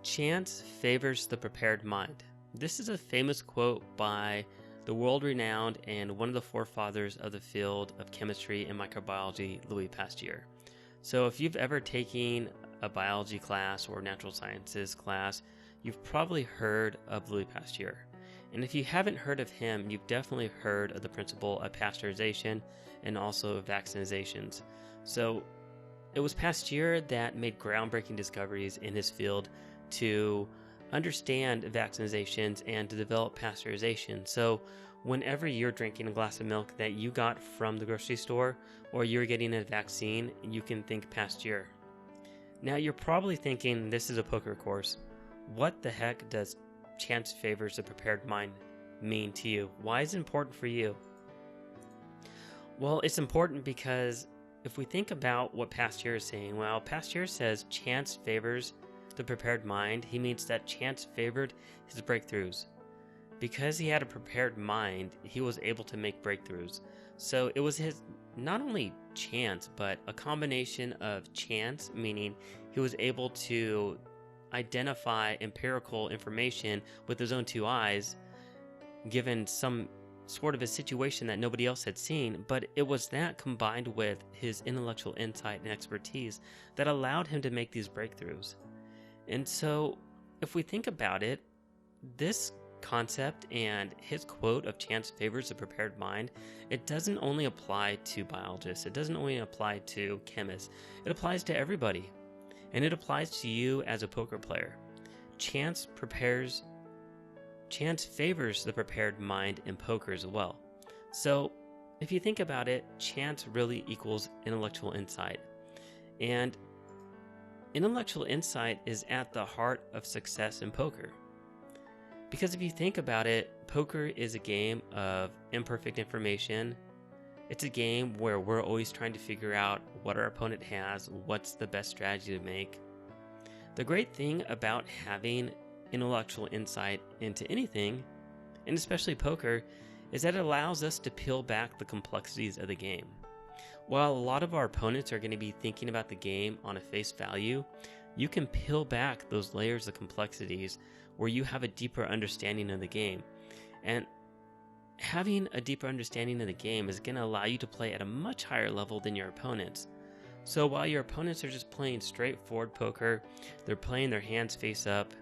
Chance favors the prepared mind. This is a famous quote by the world-renowned and one of the forefathers of the field of chemistry and microbiology, Louis Pasteur. So if you've ever taken a biology class or natural sciences class, you've probably heard of Louis Pasteur. And if you haven't heard of him, you've definitely heard of the principle of pasteurization and also vaccinizations. So it was Pasteur that made groundbreaking discoveries in his field to understand vaccinizations and to develop pasteurization. So whenever you're drinking a glass of milk that you got from the grocery store or you're getting a vaccine, you can think Pasteur. Now you're probably thinking this is a poker course. What the heck does chance favors the prepared mind mean to you? Why is it important for you? Well, it's important because if we think about what Pasteur is saying, well, Pasteur says chance favors the prepared mind. He means that chance favored his breakthroughs. Because he had a prepared mind, he was able to make breakthroughs. So it was his not only chance, but a combination of chance, meaning he was able to identify empirical information with his own two eyes, given some sort of a situation that nobody else had seen, but it was that combined with his intellectual insight and expertise that allowed him to make these breakthroughs. And so, if we think about it, this concept and his quote of chance favors the prepared mind, it doesn't only apply to biologists, it doesn't only apply to chemists, it applies to everybody. And it applies to you as a poker player. Chance favors the prepared mind in poker as well. So, if you think about it, chance really equals intellectual insight. And intellectual insight is at the heart of success in poker. Because if you think about it, poker is a game of imperfect information. It's a game where we're always trying to figure out what our opponent has, what's the best strategy to make. The great thing about having intellectual insight into anything, and especially poker, is that it allows us to peel back the complexities of the game. While a lot of our opponents are going to be thinking about the game on a face value, you can peel back those layers of complexities where you have a deeper understanding of the game. And having a deeper understanding of the game is going to allow you to play at a much higher level than your opponents. So while your opponents are just playing straightforward poker, they're playing their hands face up,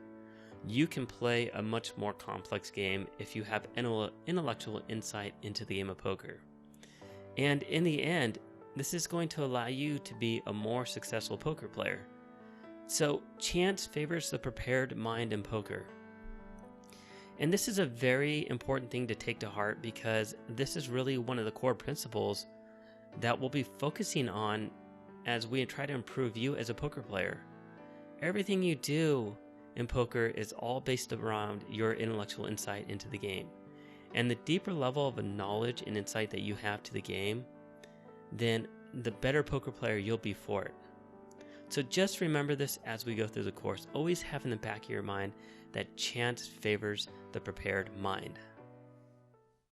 you can play a much more complex game if you have intellectual insight into the game of poker. And in the end, this is going to allow you to be a more successful poker player. So chance favors the prepared mind in poker. And this is a very important thing to take to heart because this is really one of the core principles that we'll be focusing on as we try to improve you as a poker player. Everything you do in poker is all based around your intellectual insight into the game. And the deeper level of knowledge and insight that you have to the game, then the better poker player you'll be for it. So just remember this as we go through the course. Always have in the back of your mind that chance favors the prepared mind.